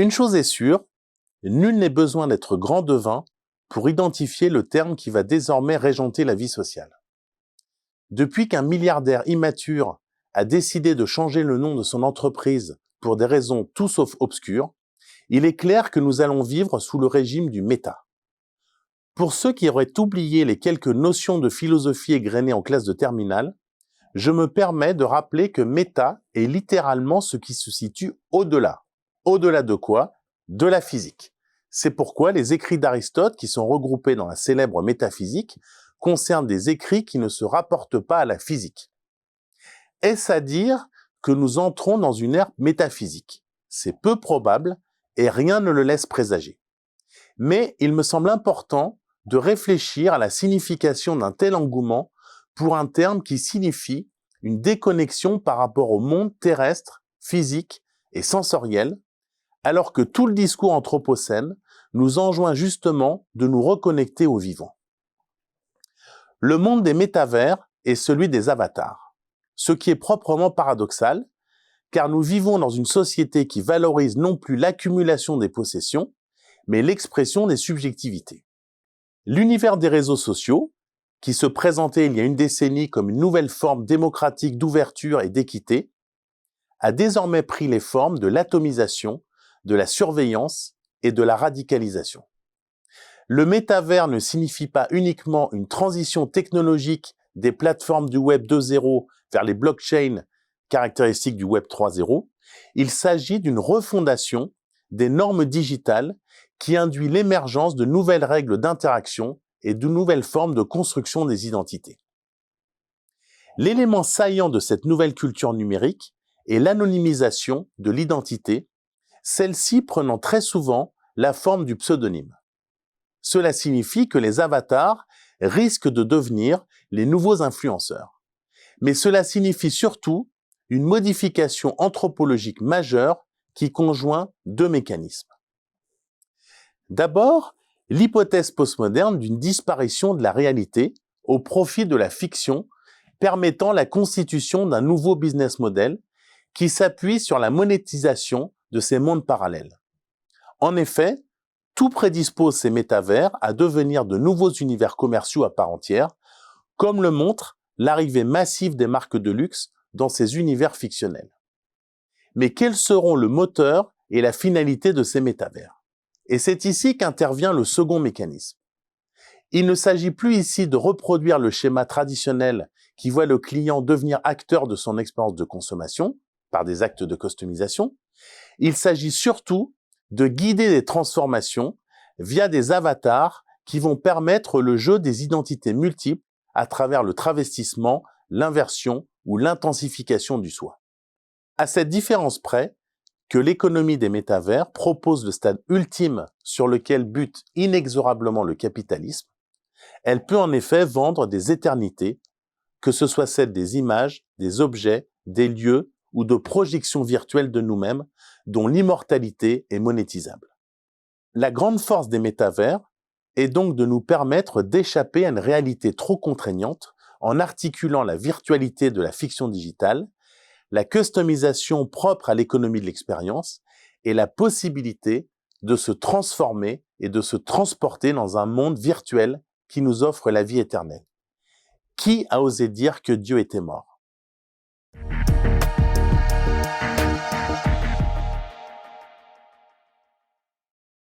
Une chose est sûre, nul n'est besoin d'être grand devin pour identifier le terme qui va désormais régenter la vie sociale. Depuis qu'un milliardaire immature a décidé de changer le nom de son entreprise pour des raisons tout sauf obscures, il est clair que nous allons vivre sous le régime du méta. Pour ceux qui auraient oublié les quelques notions de philosophie égrenées en classe de terminale, je me permets de rappeler que méta est littéralement ce qui se situe au-delà. Au-delà de quoi? De la physique. C'est pourquoi les écrits d'Aristote, qui sont regroupés dans la célèbre métaphysique, concernent des écrits qui ne se rapportent pas à la physique. Est-ce à dire que nous entrons dans une ère métaphysique? C'est peu probable et rien ne le laisse présager. Mais il me semble important de réfléchir à la signification d'un tel engouement pour un terme qui signifie une déconnexion par rapport au monde terrestre, physique et sensoriel, alors que tout le discours anthropocène nous enjoint justement de nous reconnecter au vivant. Le monde des métavers est celui des avatars, ce qui est proprement paradoxal, car nous vivons dans une société qui valorise non plus l'accumulation des possessions, mais l'expression des subjectivités. L'univers des réseaux sociaux, qui se présentait il y a une décennie comme une nouvelle forme démocratique d'ouverture et d'équité, a désormais pris les formes de l'atomisation, de la surveillance et de la radicalisation. Le métavers ne signifie pas uniquement une transition technologique des plateformes du Web 2.0 vers les blockchains caractéristiques du Web 3.0, il s'agit d'une refondation des normes digitales qui induit l'émergence de nouvelles règles d'interaction et de nouvelles formes de construction des identités. L'élément saillant de cette nouvelle culture numérique est l'anonymisation de l'identité, celle-ci prenant très souvent la forme du pseudonyme. Cela signifie que les avatars risquent de devenir les nouveaux influenceurs. Mais cela signifie surtout une modification anthropologique majeure qui conjoint deux mécanismes. D'abord, l'hypothèse postmoderne d'une disparition de la réalité au profit de la fiction, permettant la constitution d'un nouveau business model qui s'appuie sur la monétisation de ces mondes parallèles. En effet, tout prédispose ces métavers à devenir de nouveaux univers commerciaux à part entière, comme le montre l'arrivée massive des marques de luxe dans ces univers fictionnels. Mais quels seront le moteur et la finalité de ces métavers? Et c'est ici qu'intervient le second mécanisme. Il ne s'agit plus ici de reproduire le schéma traditionnel qui voit le client devenir acteur de son expérience de consommation par des actes de customisation. Il s'agit surtout de guider des transformations via des avatars qui vont permettre le jeu des identités multiples à travers le travestissement, l'inversion ou l'intensification du soi. À cette différence près que l'économie des métavers propose le stade ultime sur lequel bute inexorablement le capitalisme, elle peut en effet vendre des éternités, que ce soit celles des images, des objets, des lieux ou de projections virtuelles de nous-mêmes, dont l'immortalité est monétisable. La grande force des métavers est donc de nous permettre d'échapper à une réalité trop contraignante en articulant la virtualité de la fiction digitale, la customisation propre à l'économie de l'expérience et la possibilité de se transformer et de se transporter dans un monde virtuel qui nous offre la vie éternelle. Qui a osé dire que Dieu était mort?